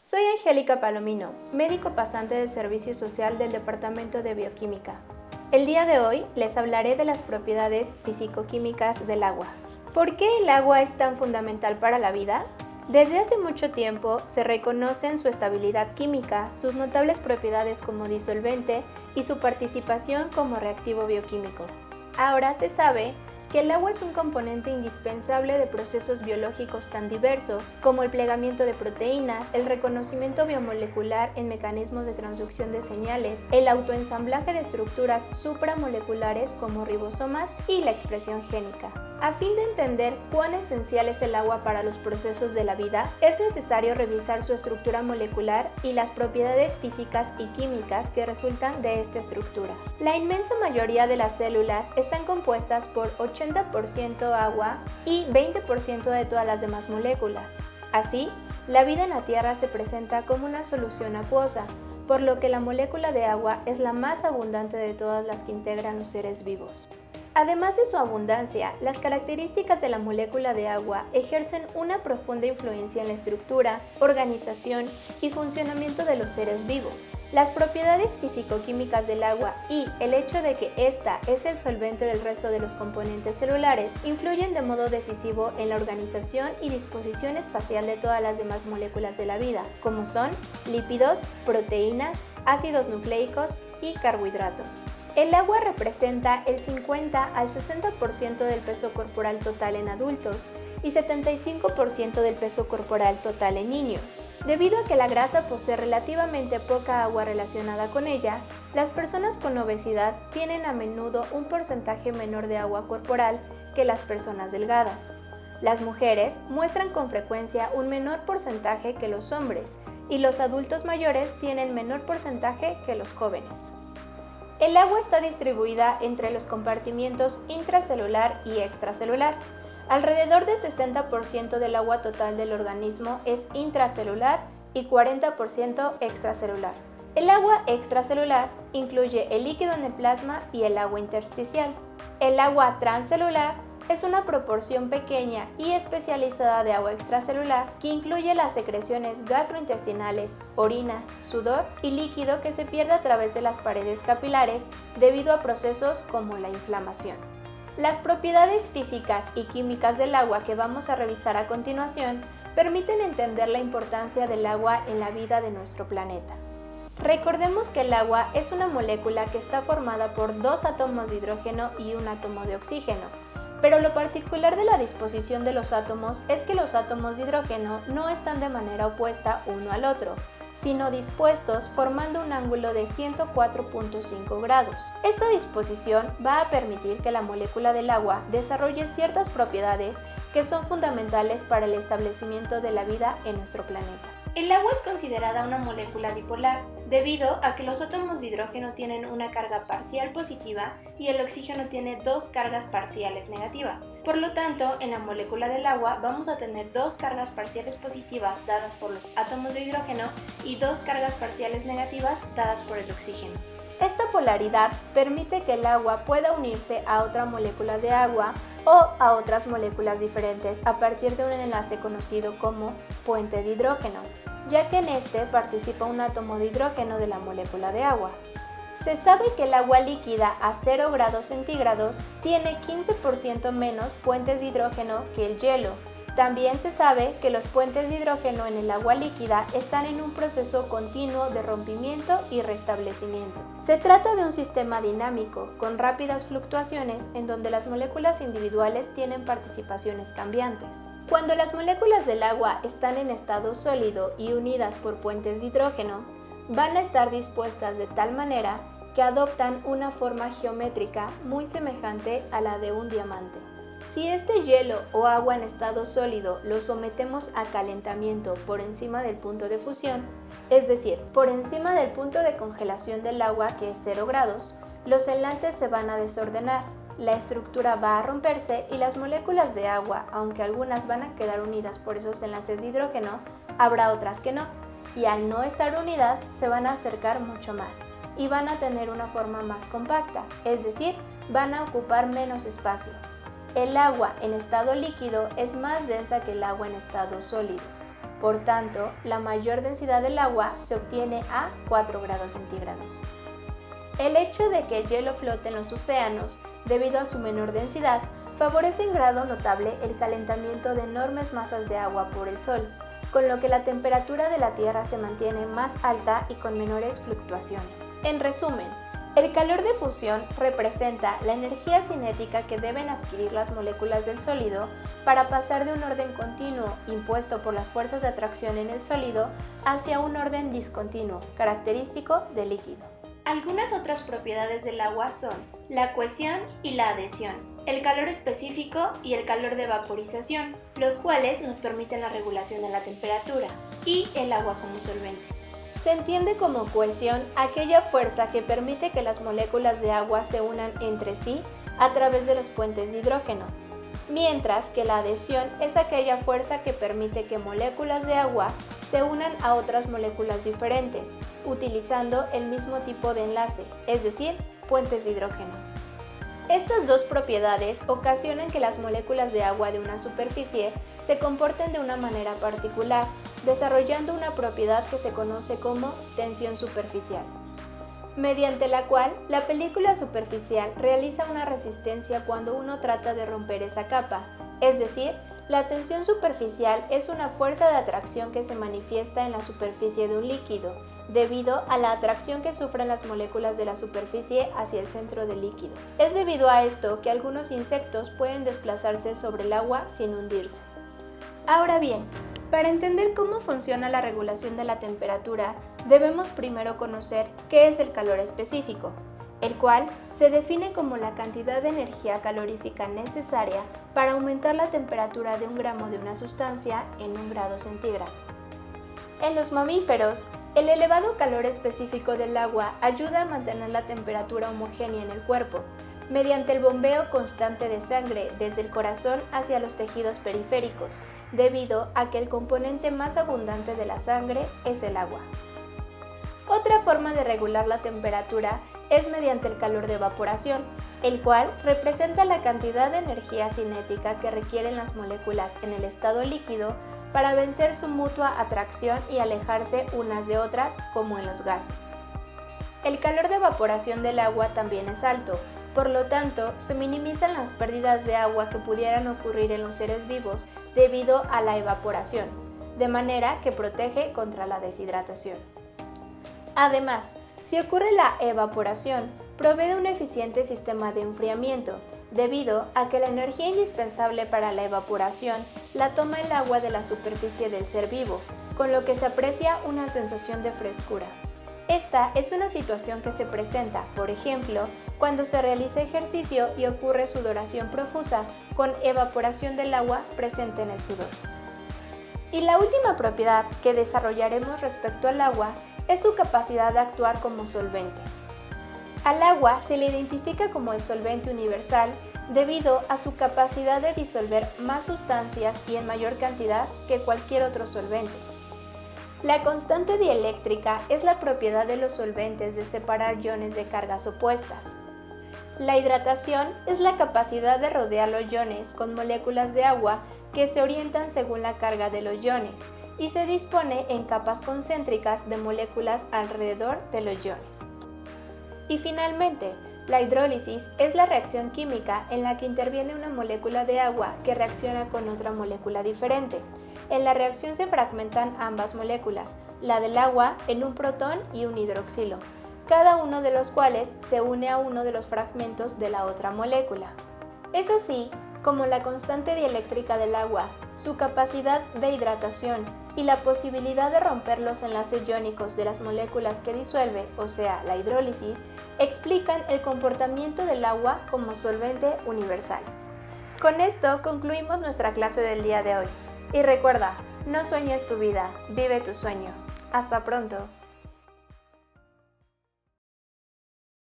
Soy Angélica Palomino, médico pasante de Servicio Social del Departamento de Bioquímica. El día de hoy les hablaré de las propiedades físico-químicas del agua. ¿Por qué el agua es tan fundamental para la vida? Desde hace mucho tiempo se reconocen su estabilidad química, sus notables propiedades como disolvente y su participación como reactivo bioquímico. Ahora se sabe que el agua es un componente indispensable de procesos biológicos tan diversos como el plegamiento de proteínas, el reconocimiento biomolecular en mecanismos de transducción de señales, el autoensamblaje de estructuras supramoleculares como ribosomas y la expresión génica. A fin de entender cuán esencial es el agua para los procesos de la vida, es necesario revisar su estructura molecular y las propiedades físicas y químicas que resultan de esta estructura. La inmensa mayoría de las células están compuestas por 80% agua y 20% de todas las demás moléculas. Así, la vida en la Tierra se presenta como una solución acuosa, por lo que la molécula de agua es la más abundante de todas las que integran los seres vivos. Además de su abundancia, las características de la molécula de agua ejercen una profunda influencia en la estructura, organización y funcionamiento de los seres vivos. Las propiedades físico-químicas del agua y el hecho de que ésta es el solvente del resto de los componentes celulares influyen de modo decisivo en la organización y disposición espacial de todas las demás moléculas de la vida, como son lípidos, proteínas, ácidos nucleicos y carbohidratos. El agua representa el 50 al 60% del peso corporal total en adultos y 75% del peso corporal total en niños. Debido a que la grasa posee relativamente poca agua relacionada con ella, las personas con obesidad tienen a menudo un porcentaje menor de agua corporal que las personas delgadas. Las mujeres muestran con frecuencia un menor porcentaje que los hombres y los adultos mayores tienen menor porcentaje que los jóvenes. El agua está distribuida entre los compartimientos intracelular y extracelular. Alrededor del 60% del agua total del organismo es intracelular y 40% extracelular. El agua extracelular incluye el líquido en el plasma y el agua intersticial. El agua transcelular es una proporción pequeña y especializada de agua extracelular que incluye las secreciones gastrointestinales, orina, sudor y líquido que se pierde a través de las paredes capilares debido a procesos como la inflamación. Las propiedades físicas y químicas del agua que vamos a revisar a continuación permiten entender la importancia del agua en la vida de nuestro planeta. Recordemos que el agua es una molécula que está formada por dos átomos de hidrógeno y un átomo de oxígeno. Pero lo particular de la disposición de los átomos es que los átomos de hidrógeno no están de manera opuesta uno al otro, sino dispuestos formando un ángulo de 104.5 grados. Esta disposición va a permitir que la molécula del agua desarrolle ciertas propiedades que son fundamentales para el establecimiento de la vida en nuestro planeta. El agua es considerada una molécula dipolar debido a que los átomos de hidrógeno tienen una carga parcial positiva y el oxígeno tiene dos cargas parciales negativas. Por lo tanto, en la molécula del agua vamos a tener dos cargas parciales positivas dadas por los átomos de hidrógeno y dos cargas parciales negativas dadas por el oxígeno. Esta polaridad permite que el agua pueda unirse a otra molécula de agua o a otras moléculas diferentes a partir de un enlace conocido como puente de hidrógeno, ya que en este participa un átomo de hidrógeno de la molécula de agua. Se sabe que el agua líquida a 0 grados centígrados tiene 15% menos puentes de hidrógeno que el hielo. También se sabe que los puentes de hidrógeno en el agua líquida están en un proceso continuo de rompimiento y restablecimiento. Se trata de un sistema dinámico, con rápidas fluctuaciones en donde las moléculas individuales tienen participaciones cambiantes. Cuando las moléculas del agua están en estado sólido y unidas por puentes de hidrógeno, van a estar dispuestas de tal manera que adoptan una forma geométrica muy semejante a la de un diamante. Si este hielo o agua en estado sólido lo sometemos a calentamiento por encima del punto de fusión, es decir, por encima del punto de congelación del agua que es 0 grados, los enlaces se van a desordenar, la estructura va a romperse y las moléculas de agua, aunque algunas van a quedar unidas por esos enlaces de hidrógeno, habrá otras que no, y al no estar unidas se van a acercar mucho más y van a tener una forma más compacta, es decir, van a ocupar menos espacio. El agua en estado líquido es más densa que el agua en estado sólido. Por tanto, la mayor densidad del agua se obtiene a 4 grados centígrados. El hecho de que el hielo flote en los océanos, debido a su menor densidad, favorece en grado notable el calentamiento de enormes masas de agua por el Sol, con lo que la temperatura de la Tierra se mantiene más alta y con menores fluctuaciones. En resumen, el calor de fusión representa la energía cinética que deben adquirir las moléculas del sólido para pasar de un orden continuo impuesto por las fuerzas de atracción en el sólido hacia un orden discontinuo, característico del líquido. Algunas otras propiedades del agua son la cohesión y la adhesión, el calor específico y el calor de vaporización, los cuales nos permiten la regulación de la temperatura, y el agua como solvente. Se entiende como cohesión aquella fuerza que permite que las moléculas de agua se unan entre sí a través de los puentes de hidrógeno, mientras que la adhesión es aquella fuerza que permite que moléculas de agua se unan a otras moléculas diferentes, utilizando el mismo tipo de enlace, es decir, puentes de hidrógeno. Estas dos propiedades ocasionan que las moléculas de agua de una superficie se comporten de una manera particular, desarrollando una propiedad que se conoce como tensión superficial, mediante la cual la película superficial realiza una resistencia cuando uno trata de romper esa capa, es decir, la tensión superficial es una fuerza de atracción que se manifiesta en la superficie de un líquido, debido a la atracción que sufren las moléculas de la superficie hacia el centro del líquido. Es debido a esto que algunos insectos pueden desplazarse sobre el agua sin hundirse. Ahora bien, para entender cómo funciona la regulación de la temperatura, debemos primero conocer qué es el calor específico, el cual se define como la cantidad de energía calorífica necesaria para aumentar la temperatura de 1 gramo de una sustancia en 1 grado centígrado. En los mamíferos, el elevado calor específico del agua ayuda a mantener la temperatura homogénea en el cuerpo, mediante el bombeo constante de sangre desde el corazón hacia los tejidos periféricos, debido a que el componente más abundante de la sangre es el agua. Otra forma de regular la temperatura es mediante el calor de evaporación, el cual representa la cantidad de energía cinética que requieren las moléculas en el estado líquido para vencer su mutua atracción y alejarse unas de otras, como en los gases. El calor de evaporación del agua también es alto, por lo tanto, se minimizan las pérdidas de agua que pudieran ocurrir en los seres vivos debido a la evaporación, de manera que protege contra la deshidratación. Además, si ocurre la evaporación, provee de un eficiente sistema de enfriamiento, debido a que la energía indispensable para la evaporación la toma el agua de la superficie del ser vivo, con lo que se aprecia una sensación de frescura. Esta es una situación que se presenta, por ejemplo, cuando se realiza ejercicio y ocurre sudoración profusa con evaporación del agua presente en el sudor. Y la última propiedad que desarrollaremos respecto al agua es su capacidad de actuar como solvente. Al agua se le identifica como el solvente universal debido a su capacidad de disolver más sustancias y en mayor cantidad que cualquier otro solvente. La constante dieléctrica es la propiedad de los solventes de separar iones de cargas opuestas. La hidratación es la capacidad de rodear los iones con moléculas de agua que se orientan según la carga de los iones y se dispone en capas concéntricas de moléculas alrededor de los iones. Y finalmente, la hidrólisis es la reacción química en la que interviene una molécula de agua que reacciona con otra molécula diferente. En la reacción se fragmentan ambas moléculas, la del agua en un protón y un hidroxilo, cada uno de los cuales se une a uno de los fragmentos de la otra molécula. Es así como la constante dieléctrica del agua, su capacidad de hidratación y la posibilidad de romper los enlaces iónicos de las moléculas que disuelve, o sea, la hidrólisis, explican el comportamiento del agua como solvente universal. Con esto concluimos nuestra clase del día de hoy. Y recuerda, no sueñes tu vida, vive tu sueño. Hasta pronto.